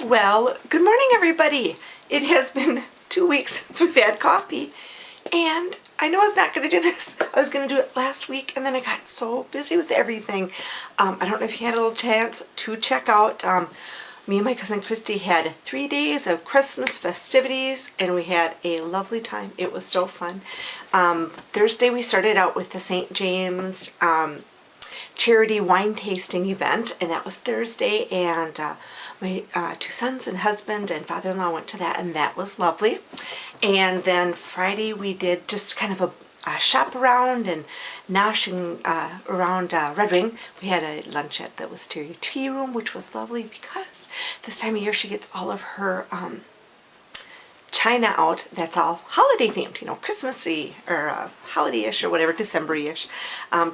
Well, good morning everybody. It has been 2 weeks since we've had coffee, and I know I was not going to do this. I was going to do it last week, and then I got so busy with everything. I don't know if you had a little chance to check out. Me and my cousin Christy had 3 days of Christmas festivities, and we had a lovely time. It was so fun. Thursday we started out with the St. James charity wine tasting event, and that was Thursday, and my 2 sons and husband and father-in-law went to that, and that was lovely. And then Friday we did just kind of a shop around and noshing around Red Wing. We had a lunch at the Wisteria Tea Room, which was lovely because this time of year she gets all of her china out that's all holiday themed, you know, Christmassy or holiday-ish or whatever, December-ish.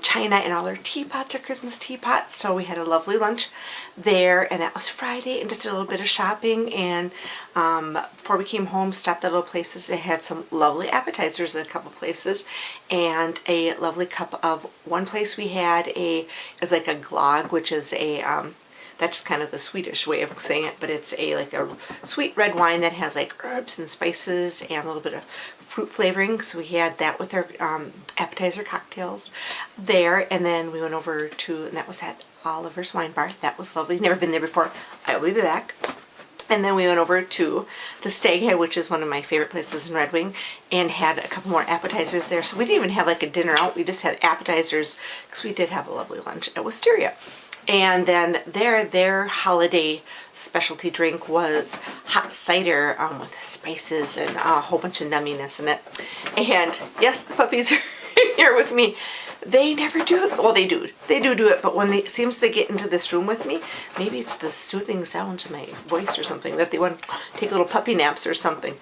China, and all her teapots are Christmas teapots. So we had a lovely lunch there, and that was Friday, and just did a little bit of shopping. And before we came home, stopped at little places. They had some lovely appetizers at a couple places, and a lovely cup of one place we had is like a glog, which is a that's kind of the Swedish way of saying it, but it's like a sweet red wine that has like herbs and spices and a little bit of fruit flavoring. So we had that with our appetizer cocktails there, and then we went over to, and that was at Oliver's Wine Bar. That was lovely. Never been there before. I will be back. And then we went over to the Stag Head, which is one of my favorite places in Red Wing, and had a couple more appetizers there. So we didn't even have like a dinner out. We just had appetizers because we did have a lovely lunch at Wisteria. And then their holiday specialty drink was hot cider with spices and a whole bunch of numminess in it. And yes, the puppies are here with me. They never do it. Well, they do it, but when it seems they get into this room with me, maybe it's the soothing sound to my voice or something, that they want to take little puppy naps or something.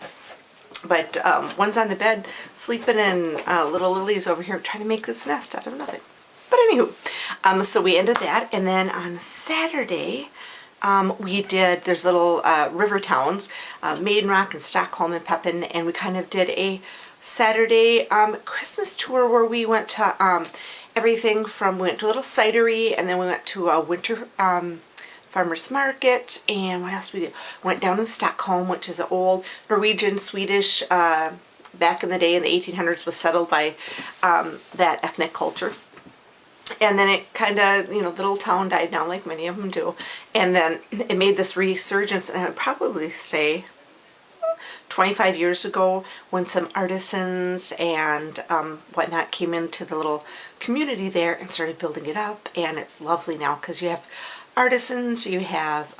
But one's on the bed sleeping, and little Lily's over here trying to make this nest out of nothing. But anywho, so we ended that, and then on Saturday, we did, there's little river towns, Maiden Rock and Stockholm and Pepin, and we kind of did a Saturday Christmas tour where we went to everything from, we went to a little cidery, and then we went to a winter farmer's market, and what else did we do? Went down in Stockholm, which is an old Norwegian, Swedish, back in the day in the 1800s was settled by that ethnic culture. And then it kind of, you know, the little town died down like many of them do. And then it made this resurgence, and I would probably say 25 years ago when some artisans and whatnot came into the little community there and started building it up. And it's lovely now because you have artisans, you have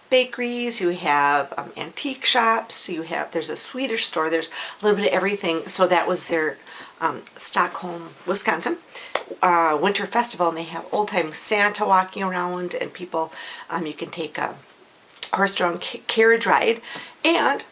bakeries, you have antique shops, there's a Swedish store, there's a little bit of everything. So that was their Stockholm, Wisconsin winter festival, and they have old-time Santa walking around, and people, you can take a horse-drawn carriage ride. And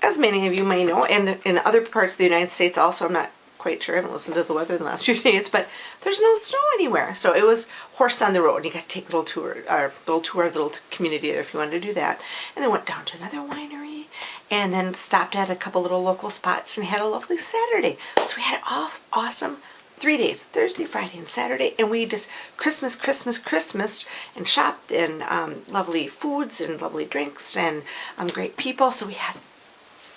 as many of you may know, and in other parts of the United States also, I'm not quite sure, I haven't listened to the weather in the last few days, but there's no snow anywhere. So it was horse on the road, and you got to take a little tour of the little community there if you wanted to do that. And then went down to another winery, and then stopped at a couple little local spots and had a lovely Saturday. So we had an awesome 3 days, Thursday, Friday, and Saturday, and we just Christmased and shopped, and lovely foods and lovely drinks and great people. So we had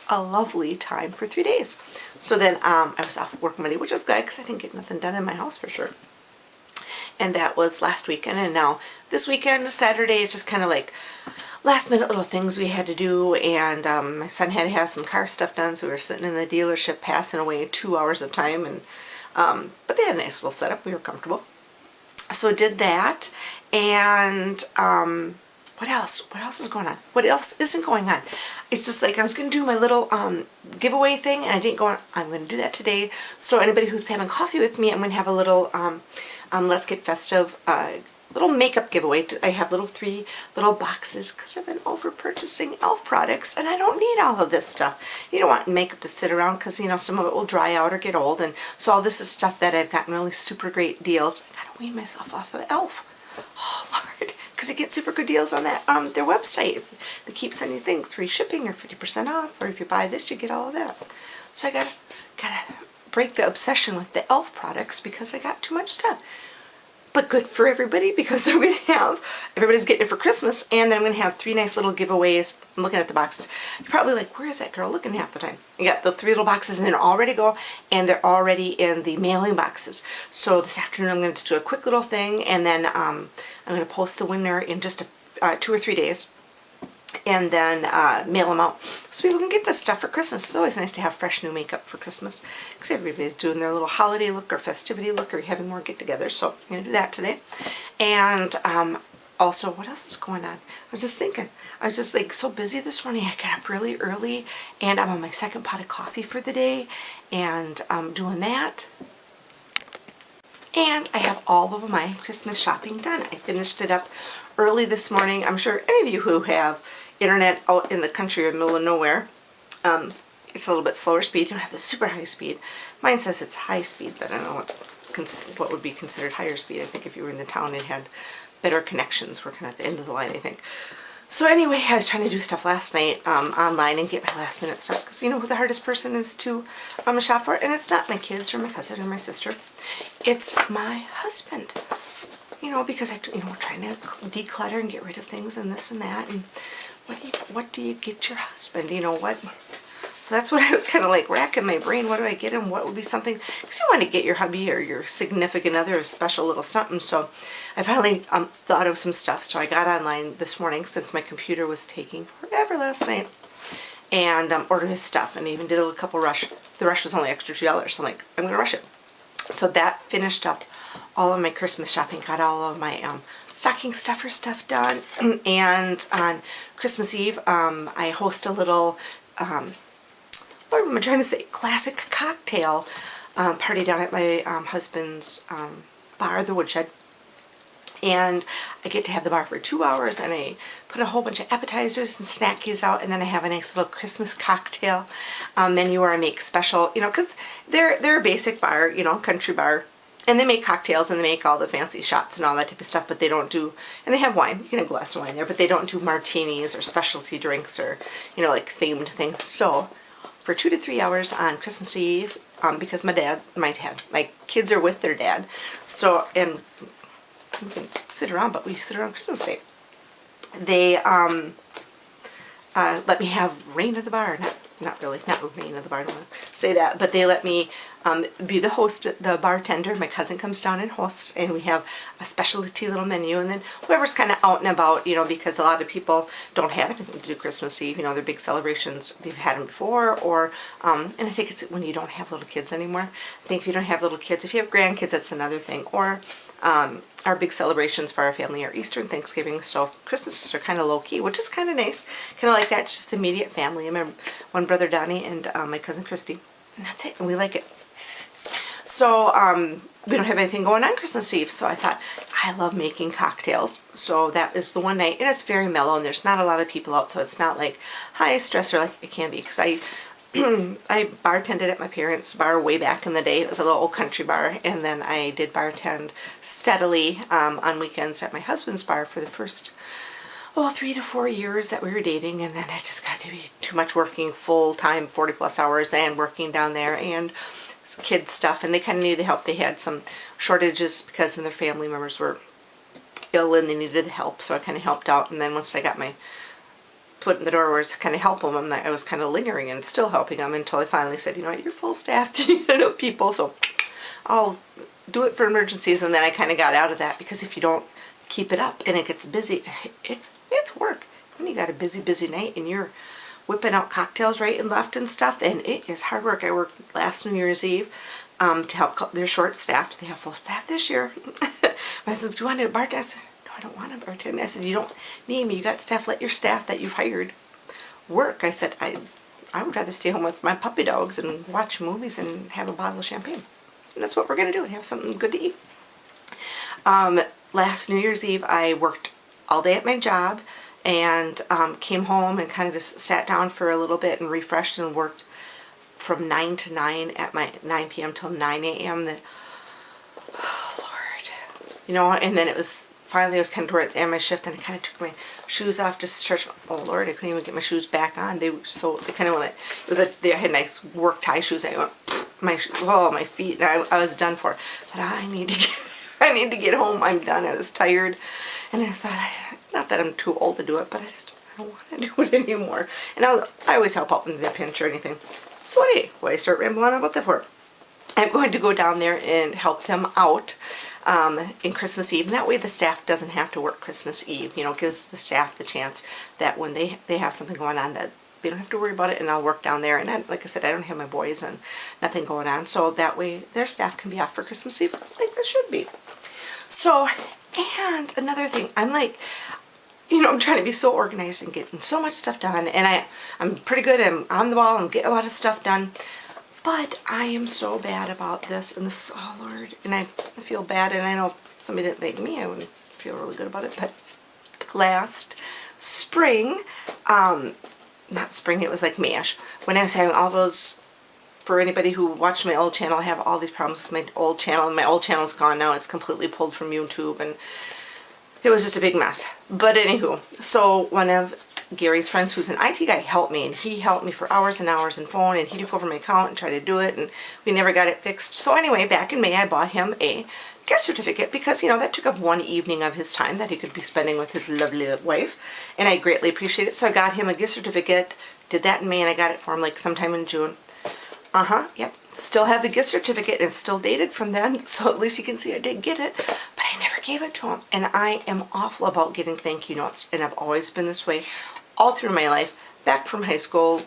a lovely time for 3 days. So then I was off work Monday, which was good because I didn't get nothing done in my house for sure. And that was last weekend, and now this weekend, Saturday, is just kind of like last minute little things we had to do. And my son had to have some car stuff done, so we were sitting in the dealership passing away 2 hours of time, and but they had a nice little setup. We were comfortable. So did that, and what else? What else is going on? What else isn't going on? It's just like I was going to do my little giveaway thing, and I didn't go on. I'm going to do that today. So anybody who's having coffee with me, I'm going to have a little Let's Get Festive little makeup giveaway. I have 3 little boxes because I've been over purchasing E.L.F products, and I don't need all of this stuff. You don't want makeup to sit around because, you know, some of it will dry out or get old, and so all this is stuff that I've gotten really super great deals. I gotta wean myself off of E.L.F. Oh Lord, because you get super good deals on that their website. They keep sending things, free shipping or 50% off, or if you buy this you get all of that. So I gotta break the obsession with the E.L.F products because I got too much stuff. but good for everybody because I'm going to have, everybody's getting it for Christmas, and then I'm going to have 3 nice little giveaways. I'm looking at the boxes. You're probably like, where is that girl looking half the time? I got the 3 little boxes and they're all ready to go, and they're already in the mailing boxes. So this afternoon I'm going to just do a quick little thing, and then I'm going to post the winner in just 2 or 3 days. And then mail them out so people can get this stuff for Christmas. It's always nice to have fresh new makeup for Christmas because everybody's doing their little holiday look or festivity look or having more get-togethers. So I'm going to do that today. And also, what else is going on? I was just thinking, I was just like so busy this morning. I got up really early and I'm on my 2nd pot of coffee for the day, and I'm doing that. And I have all of my Christmas shopping done. I finished it up early this morning. I'm sure any of you who have internet out in the country or middle of nowhere, it's a little bit slower speed. You don't have the super high speed. Mine says it's high speed, but I don't know what would be considered higher speed. I think if you were in the town, it had better connections. We're kind of at the end of the line, I think. So anyway, I was trying to do stuff last night online and get my last minute stuff, because you know who the hardest person is to shop for? And it's not my kids or my cousin or my sister. It's my husband. You know, because we're trying to declutter and get rid of things and this and that. And what do you get your husband? You know what? So that's what I was kind of like racking my brain. What do I get him? What would be something? Because you want to get your hubby or your significant other a special little something. So I finally thought of some stuff. So I got online this morning since my computer was taking forever last night, and ordered his stuff, and even did a couple rush. The rush was only extra $2. So I'm like, I'm going to rush it. So that finished up all of my Christmas shopping, got all of my stocking stuffer stuff done. And on Christmas Eve, I host a little, what am I trying to say, classic cocktail party down at my husband's bar, the Woodshed. And I get to have the bar for 2 hours, and I put a whole bunch of appetizers and snackies out, and then I have a nice little Christmas cocktail menu where I make special, you know, because they're a basic bar, you know, country bar. And they make cocktails and they make all the fancy shots and all that type of stuff, but they don't do, and they have wine, you can have a glass of wine there, but they don't do martinis or specialty drinks or, you know, like themed things. So for 2 to 3 hours on Christmas Eve, because my kids are with their dad, so, and we can sit around, but we sit around Christmas Day. They let me have reign of the bar, not really, not reign of the bar, I don't want to say that, but they let me be the host, the bartender. My cousin comes down and hosts, and we have a specialty little menu, and then whoever's kind of out and about, you know, because a lot of people don't have anything to do Christmas Eve, you know, they're big celebrations, they've had them before, or, and I think it's when you don't have little kids anymore. I think if you don't have little kids, if you have grandkids, that's another thing, or our big celebrations for our family are Easter and Thanksgiving, so Christmases are kind of low-key, which is kind of nice, kind of like that, just immediate family. I'm one brother Donnie and my cousin Christy, and that's it, and we like it. So we don't have anything going on Christmas Eve, so I thought, I love making cocktails, so that is the one night, and it's very mellow, and there's not a lot of people out, so it's not like high stressor like it can be, because I bartended at my parents' bar way back in the day. It was a little old country bar, and then I did bartend steadily on weekends at my husband's bar for the first 3 to 4 years that we were dating, and then it just got to be too much working full-time, 40-plus hours, and working down there, and kid stuff, and they kind of needed the help. They had some shortages because some of their family members were ill and they needed the help, so I kind of helped out. And then once I got my foot in the door where I was kind of helping them, I was kind of lingering and still helping them until I finally said, you know what, you're full staffed, you get enough people, so I'll do it for emergencies. And then I kind of got out of that, because if you don't keep it up and it gets busy, it's work. When you got a busy night and you're whipping out cocktails right and left and stuff, and it is hard work. I worked last New Year's Eve to help. They're short-staffed. They have full staff this year. I said, do you want to bartend? I said, no, I don't want to bartend. I said, you don't need me. You got staff. Let your staff that you've hired work. I said, I would rather stay home with my puppy dogs and watch movies and have a bottle of champagne. And that's what we're going to do, and have something good to eat. Last New Year's Eve, I worked all day at my job, and came home and kind of just sat down for a little bit and refreshed, and worked from 9 to 9 at my 9 p.m. till 9 a.m. Oh Lord, you know. And then it was finally, I was kind of toward the end of my shift, and I kind of took my shoes off just to stretch. Oh Lord, I couldn't even get my shoes back on. They kind of went. They had nice work tie shoes. I went my feet, and I was done for. But I need need to get home. I'm done. I was tired. And I thought, not that I'm too old to do it, but I don't want to do it anymore. And I always help out when they pinch or anything. So anyway, why I start rambling on about that for? I'm going to go down there and help them out in Christmas Eve. And that way the staff doesn't have to work Christmas Eve. You know, gives the staff the chance that when they have something going on that they don't have to worry about it, and I'll work down there. And like I said, I don't have my boys and nothing going on. So that way their staff can be off for Christmas Eve like they should be. So, and another thing, I'm like, you know, I'm trying to be so organized and getting so much stuff done. And I'm pretty good. I'm on the ball. I'm getting a lot of stuff done. But I am so bad about this. And this, oh Lord. And I feel bad. And I know if somebody didn't thank me, I wouldn't feel really good about it. But last spring, not spring, it was like Mash, when I was having all those, for anybody who watched my old channel, I have all these problems with my old channel. And my old channel's gone now. It's completely pulled from YouTube. And it was just a big mess. But anywho, so one of Gary's friends who's an IT guy helped me, and he helped me for hours and hours on phone, and he took over my account and tried to do it, and we never got it fixed. So anyway, back in May I bought him a gift certificate because, you know, that took up one evening of his time that he could be spending with his lovely wife, and I greatly appreciate it. So I got him a gift certificate, did that in May, and I got it for him like sometime in June. Yep. Still have the gift certificate, and it's still dated from then, so at least you can see I did get it, but I never gave it to him. And I am awful about getting thank you notes, and I've always been this way all through my life, back from high school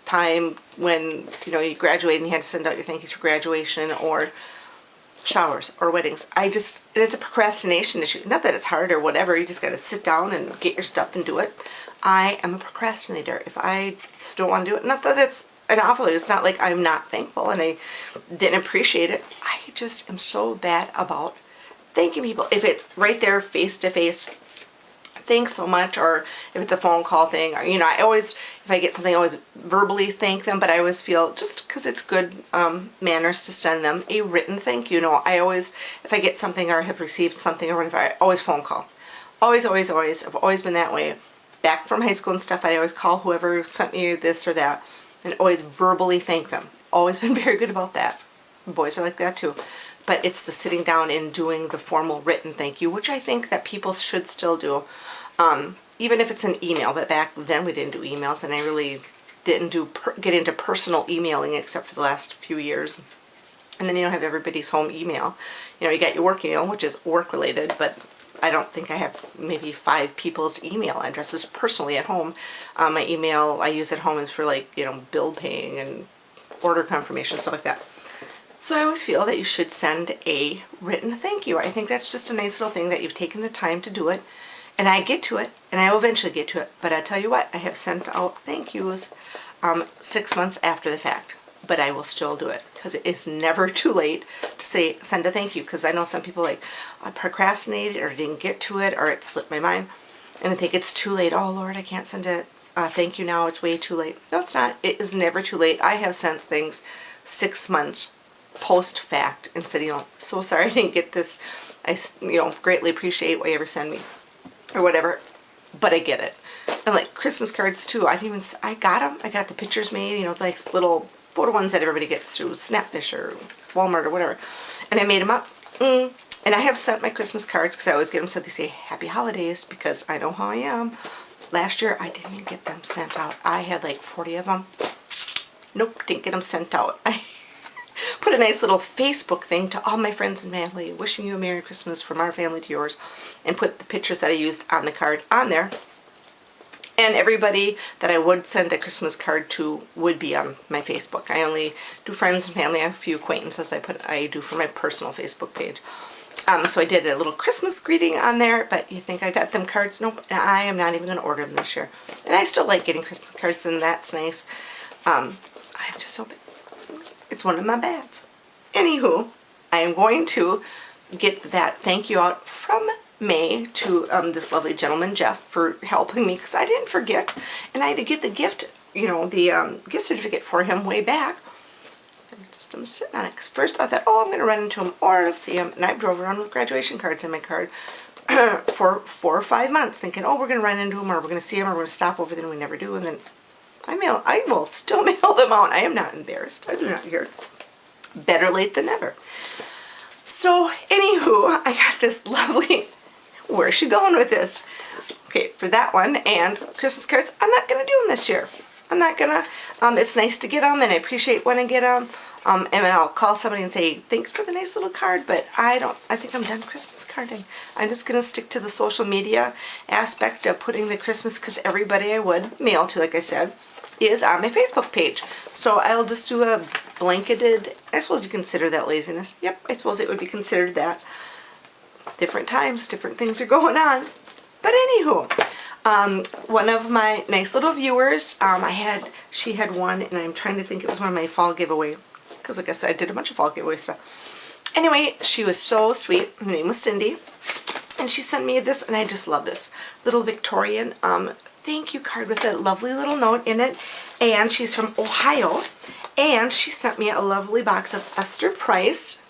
time when, you know, you graduated and you had to send out your thank yous for graduation or showers or weddings. And it's a procrastination issue. Not that it's hard or whatever, you just got to sit down and get your stuff and do it. I am a procrastinator. If I just don't want to do it, not that it's an awful, it's not like I'm not thankful and I didn't appreciate it. I just am so bad about thanking people. If it's right there face to face, thanks so much, or if it's a phone call thing, or, you know, I always, if I get something, I always verbally thank them, but I always feel, just because it's good manners to send them a written thank you. No, I always, if I get something or have received something or whatever, I always phone call. Always, always, always. I've always been that way. Back from high school and stuff, I always call whoever sent me this or that, and always verbally thank them. Always been very good about that. Boys are like that too. But it's the sitting down and doing the formal written thank you, which I think that people should still do. Even if it's an email, but back then we didn't do emails, and I really didn't get into personal emailing except for the last few years. And then you don't have everybody's home email. You know, you got your work email, which is work related, but I don't think I have maybe 5 people's email addresses personally at home. My email I use at home is for, like, you know, bill paying and order confirmation, stuff like that. So I always feel that you should send a written thank you. I think that's just a nice little thing that you've taken the time to do it. And I get to it, and I will eventually get to it. But I tell you what, I have sent out thank yous 6 months after the fact. But I will still do it, because it is never too late to say send a thank you. Because I know some people, like, I procrastinated or didn't get to it, or it slipped my mind, and I think it's too late. Oh Lord, I can't send a thank you now. It's way too late. No, it's not. It is never too late. I have sent things 6 months post fact and said, you know, so sorry I didn't get this. I, you know, greatly appreciate what you ever send me, or whatever, but I get it. And like Christmas cards too, I got them, I got the pictures made, you know, like little photo ones that everybody gets through Snapfish or Walmart or whatever, and I made them up. And I have sent my Christmas cards, because I always get them so they say happy holidays, because I know how I am. Last year I didn't even get them sent out. I had like 40 of them. Nope, didn't get them sent out. I put a nice little Facebook thing to all my friends and family, wishing you a Merry Christmas from our family to yours, and put the pictures that I used on the card on there. And everybody that I would send a Christmas card to would be on my Facebook. I only do friends and family. I have a few acquaintances I do for my personal Facebook page. So I did a little Christmas greeting on there, but you think I got them cards? Nope, and I am not even going to order them this year. And I still like getting Christmas cards, and that's nice. I'm just so big. It's one of my bads. Anywho, I am going to get that thank you out from May to this lovely gentleman, Jeff, for helping me, because I didn't forget. And I had to get the gift, you know, the gift certificate for him way back. I'm sitting on it, because first I thought, oh, I'm going to run into him or see him. And I drove around with graduation cards in my card for 4 or 5 months, thinking, oh, we're going to run into him, or we're going to see him, or we're going to stop over there, and we never do. And then I will still mail them out. I am not embarrassed. I do not care. Better late than never. So anywho, I got this lovely, where's she going with this? Okay, for that one and Christmas cards, I'm not going to do them this year. I'm not going to, it's nice to get them and I appreciate when I get them. And I'll call somebody and say, thanks for the nice little card, but I think I'm done Christmas carding. I'm just going to stick to the social media aspect of putting the Christmas, because everybody I would mail to, like I said, is on my Facebook page. So I'll just do a blanketed, I suppose you consider that laziness. Yep, I suppose it would be considered that. Different times, different things are going on. But anywho, one of my nice little viewers, she had one, and I'm trying to think, it was one of my fall giveaway, because like I said, I did a bunch of fall giveaway stuff. Anyway, she was so sweet. Her name was Cindy, and she sent me this, and I just love this little Victorian thank you card with a lovely little note in it. And she's from Ohio, and she sent me a lovely box of Esther Price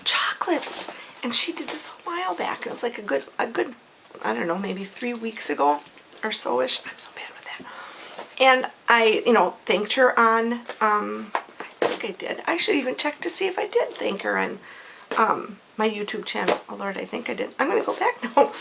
chocolates, and she did this a while back. It was like a good I don't know, maybe 3 weeks ago or so-ish. I'm so bad with that. And I, thanked her on, I think I did. I should even check to see if I did thank her on my YouTube channel. Oh Lord, I think I did. I'm going to go back now.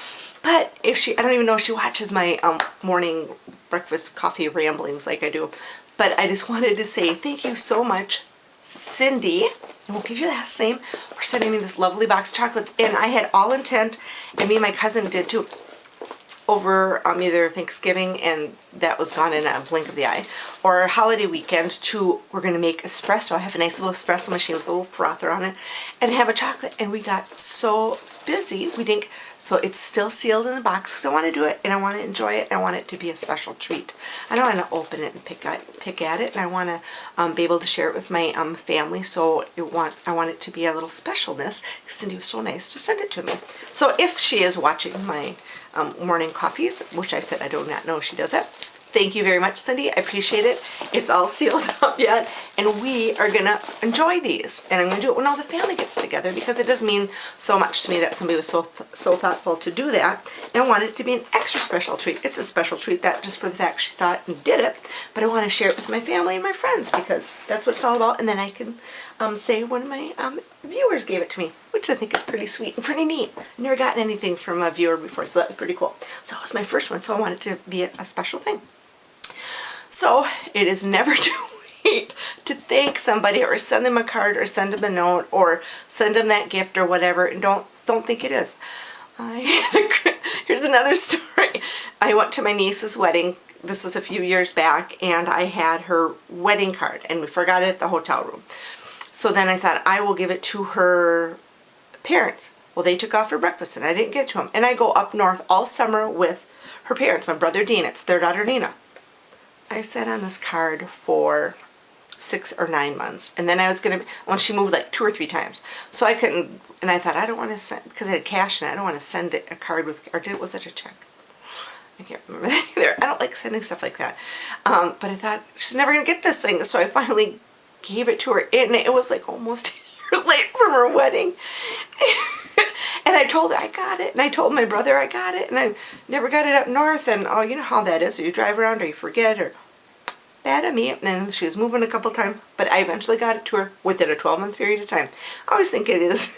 But I don't even know if she watches my morning breakfast coffee ramblings like I do. But I just wanted to say thank you so much, Cindy, I won't give you the last name, for sending me this lovely box of chocolates. And I had all intent, and me and my cousin did too, over either Thanksgiving, and that was gone in a blink of the eye, or holiday weekend, we're going to make espresso. I have a nice little espresso machine with a little frother on it, and have a chocolate. And we got so busy, we didn't, so it's still sealed in the box because I want to do it, and I want to enjoy it, and I want it to be a special treat. I don't want to open it and pick at it, and I want to be able to share it with my family, so I want it to be a little specialness. Cindy was so nice to send it to me. So if she is watching my morning coffees, which I said I do not know if she does it, thank you very much, Cindy. I appreciate it. It's all sealed up yet, and we are going to enjoy these. And I'm going to do it when all the family gets together, because it does mean so much to me that somebody was so thoughtful to do that. And I want it to be an extra special treat. It's a special treat, that just for the fact she thought and did it, but I want to share it with my family and my friends, because that's what it's all about. And then I can say one of my viewers gave it to me, which I think is pretty sweet and pretty neat. I've never gotten anything from a viewer before, so that was pretty cool. So it was my first one, so I wanted it to be a special thing. So it is never too late to thank somebody, or send them a card, or send them a note, or send them that gift or whatever, and don't think it is. Here's another story. I went to my niece's wedding. This was a few years back, and I had her wedding card, and we forgot it at the hotel room. So then I thought, I will give it to her parents. Well, they took off for breakfast, and I didn't get to them. And I go up north all summer with her parents, my brother Dean, it's their daughter Nina. I sat on this card for 6 or 9 months, and then I was going to, when she moved like 2 or 3 times, so I couldn't, and I thought, I don't want to send, because I had cash in it, I don't want to send it a card with, or was it a check? I can't remember that either. I don't like sending stuff like that. But I thought, she's never going to get this thing, so I finally gave it to her, and it was like almost a year late from her wedding. And I told her I got it, and I told my brother I got it, and I never got it up north, and oh, you know how that is, or you drive around, or you forget, or bad of me. And then she was moving a couple times, but I eventually got it to her within a 12-month period of time. I always think it is,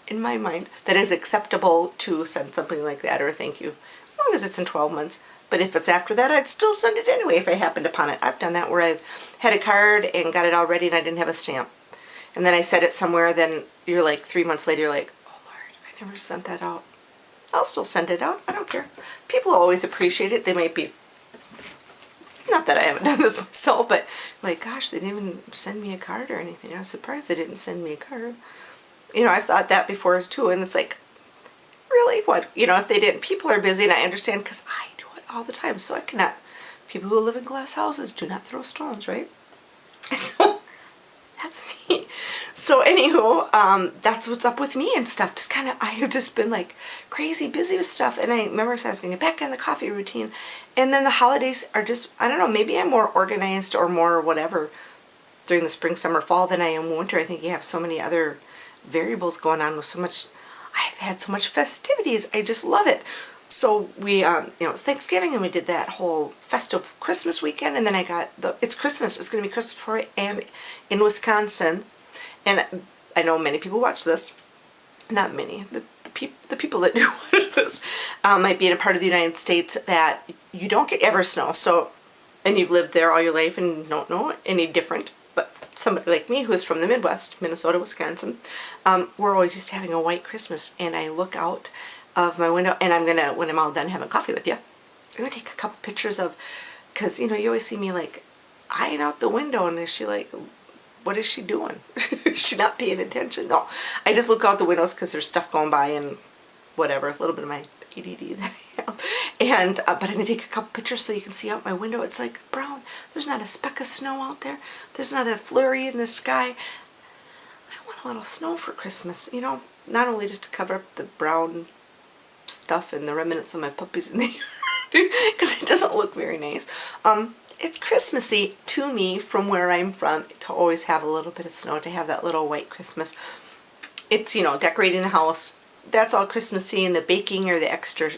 in my mind, that is acceptable to send something like that, or a thank you, as long as it's in 12 months. But if it's after that, I'd still send it anyway if I happened upon it. I've done that where I've had a card and got it all ready and I didn't have a stamp. And then I set it somewhere, then you're like 3 months later, you're like, oh Lord, I never sent that out. I'll still send it out. I don't care. People always appreciate it. They might be, not that I haven't done this myself, but like, gosh, they didn't even send me a card or anything. I was surprised they didn't send me a card. You know, I've thought that before too, and it's like, really? What? You know, if they didn't, people are busy, and I understand, because I do it all the time, so I cannot. People who live in glass houses do not throw stones, right? So that's me. So anywho, that's what's up with me and stuff. Just kind of, I have just been like crazy busy with stuff, and I remember I was going to get back in the coffee routine, and then the holidays are just, I don't know, maybe I'm more organized or more whatever during the spring, summer, fall than I am winter. I think you have so many other variables going on with so much, I've had so much festivities. I just love it. So we, you know, it's Thanksgiving, and we did that whole festive Christmas weekend, and then I got it's Christmas. It's going to be Christmas before I am in Wisconsin, and I know many people watch this. Not many. The people that do watch this might be in a part of the United States that you don't get ever snow. So, and you've lived there all your life and don't know any different. But somebody like me who's from the Midwest, Minnesota, Wisconsin, we're always used to having a white Christmas. And I look out of my window, and I'm gonna, when I'm all done having coffee with you, I'm gonna take a couple pictures of, because you know you always see me like eyeing out the window, and is she like, what is she doing? Is she not paying attention? No, I just look out the windows because there's stuff going by and whatever, a little bit of my ADD that I have. And, but I'm going to take a couple pictures so you can see out my window. It's like brown. There's not a speck of snow out there. There's not a flurry in the sky. I want a little snow for Christmas, you know, not only just to cover up the brown stuff and the remnants of my puppies in the yard, because it doesn't look very nice. It's Christmassy to me from where I'm from to always have a little bit of snow, to have that little white Christmas. It's, you know, decorating the house. That's all Christmassy, and the baking or the extra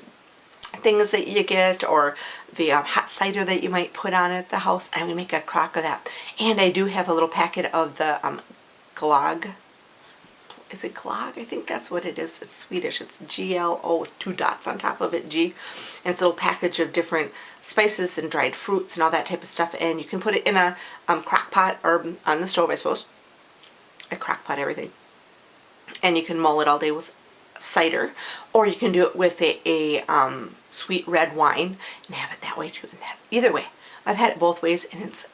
things that you get, or the hot cider that you might put on at the house. I'm going to make a crock of that. And I do have a little packet of the glog. Is it glog? I think that's what it is. It's Swedish. It's G-L-O with 2 dots on top of it, G. And it's a little package of different spices and dried fruits and all that type of stuff. And you can put it in a crock pot or on the stove, I suppose. A crock pot, everything. And you can mull it all day with cider, or you can do it with a sweet red wine and have it that way too. And that, either way, I've had it both ways, and it's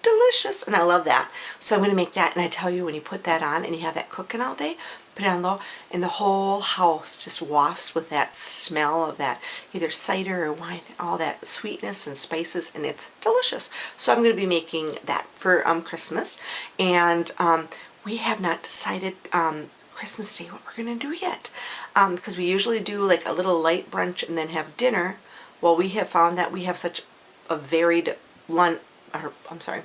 delicious, and I love that. So I'm going to make that, and I tell you, when you put that on and you have that cooking all day, put it on low, and the whole house just wafts with that smell of that either cider or wine, all that sweetness and spices, and it's delicious. So I'm going to be making that for Christmas, and we have not decided Christmas Day what we're going to do yet, because we usually do like a little light brunch and then have dinner. Well, we have found that we have such a varied lunch, or I'm sorry,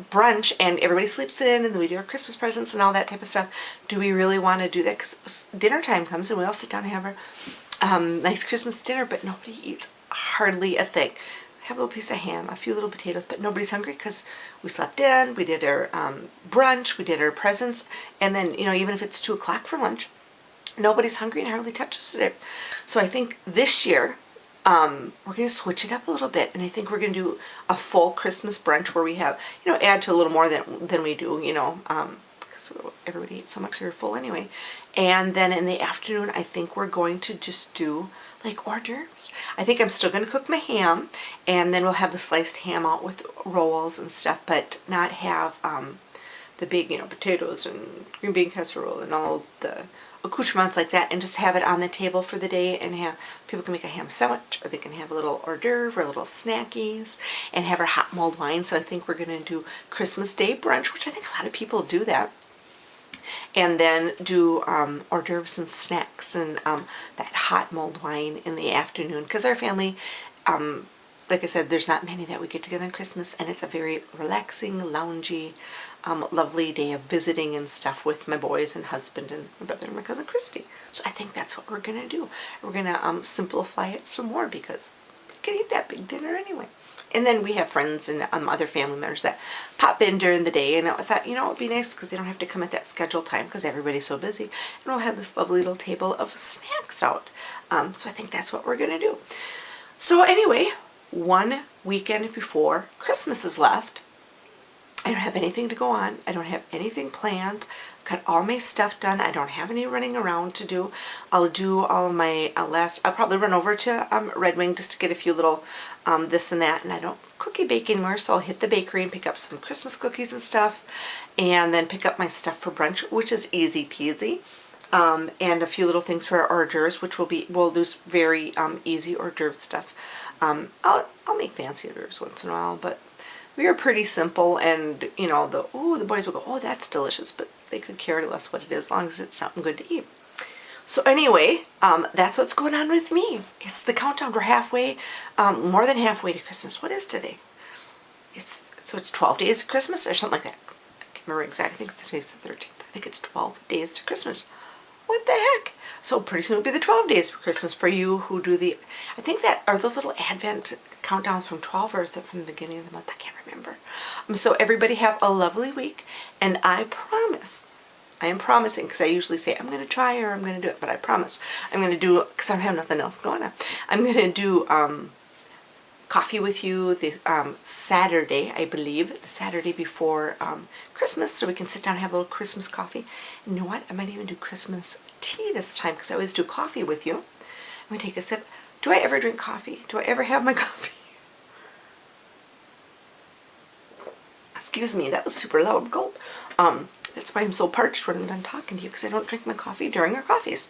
brunch, and everybody sleeps in, and then we do our Christmas presents and all that type of stuff. Do we really want to do that? Because dinner time comes and we all sit down and have our nice Christmas dinner, but nobody eats hardly a thing. Have a little piece of ham, a few little potatoes, but nobody's hungry because we slept in, we did our brunch, we did our presents, and then, you know, even if it's 2 o'clock for lunch, nobody's hungry and hardly touches it. So I think this year, we're going to switch it up a little bit, and I think we're going to do a full Christmas brunch where we have, you know, add to a little more than we do, you know, because everybody eats so much, they're full anyway. And then in the afternoon, I think we're going to just do like hors d'oeuvres. I think I'm still going to cook my ham, and then we'll have the sliced ham out with rolls and stuff, but not have the big, you know, potatoes and green bean casserole and all the accoutrements like that, and just have it on the table for the day, and have people can make a ham sandwich, or they can have a little hors d'oeuvre or little snackies, and have our hot mulled wine. So I think we're going to do Christmas Day brunch, which I think a lot of people do that, and then do hors d'oeuvres and snacks and that hot mulled wine in the afternoon, because our family, like I said, there's not many that we get together on Christmas, and it's a very relaxing, loungy, lovely day of visiting and stuff with my boys and husband and my brother and my cousin Christy. So I think that's what we're going to do. We're going to simplify it some more, because we can eat that big dinner anyway. And then we have friends and other family members that pop in during the day, and I thought, you know, it would be nice because they don't have to come at that scheduled time because everybody's so busy, and we'll have this lovely little table of snacks out. So I think that's what we're going to do. So anyway, one weekend before Christmas is left. I don't have anything to go on. I don't have anything planned. Got all my stuff done. I don't have any running around to do. I'll do all of my I'll probably run over to Red Wing just to get a few little this and that, and I don't cookie bake anymore, so I'll hit the bakery and pick up some Christmas cookies and stuff, and then pick up my stuff for brunch, which is easy peasy, and a few little things for our hors d'oeuvres, which we'll do very easy hors d'oeuvre stuff. I'll make fancy hors d'oeuvres once in a while, but we are pretty simple, and you know, the boys will go, oh, that's delicious, but they could care less what it is as long as it's something good to eat. So anyway, that's what's going on with me. It's the countdown. We're halfway, more than halfway to Christmas. What is today? So it's 12 days to Christmas or something like that. I can't remember exactly. I think today's the 13th. I think it's 12 days to Christmas. What the heck? So pretty soon it'll be the 12 days for Christmas for you who do the, I think that, are those little Advent countdowns from 12, or is it from the beginning of the month? I can't remember. So everybody have a lovely week, and I promise I am promising, because I usually say I'm going to try or I'm going to do it, but I promise I'm going to do it because I don't have nothing else going on. I'm going to do coffee with you the Saturday, I believe, the Saturday before Christmas, so we can sit down and have a little Christmas coffee. And you know what? I might even do Christmas tea this time, because I always do coffee with you. I'm going to take a sip. Do I ever drink coffee? Do I ever have my coffee? Excuse me, that was super loud gulp. That's why I'm so parched when I'm done talking to you, because I don't drink my coffee during our coffees.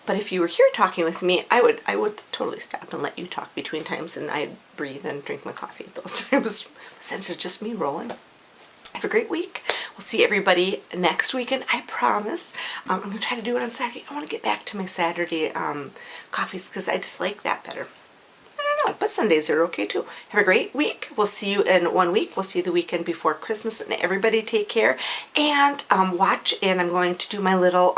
But if you were here talking with me, I would totally stop and let you talk between times, and I'd breathe and drink my coffee at those times, since it's just me rolling. Have a great week. We'll see everybody next weekend, I promise. I'm going to try to do it on Saturday. I want to get back to my Saturday coffees, because I just like that better. I don't know, but Sundays are okay too. Have a great week. We'll see you in 1 week. We'll see you the weekend before Christmas, and everybody take care. And watch, and I'm going to do my little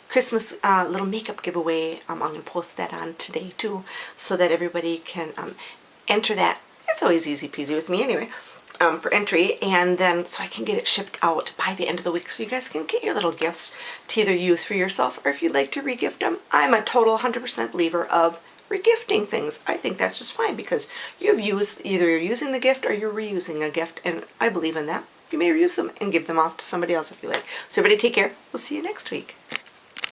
Christmas little makeup giveaway. I'm going to post that on today too, so that everybody can enter that. It's always easy peasy with me anyway. For entry, and then so I can get it shipped out by the end of the week, so you guys can get your little gifts to either use for yourself, or if you'd like to regift them. I'm a total 100% believer of regifting things. I think that's just fine, because you've used, either you're using the gift or you're reusing a gift, and I believe in that. You may reuse them and give them off to somebody else if you like. So everybody take care. We'll see you next week.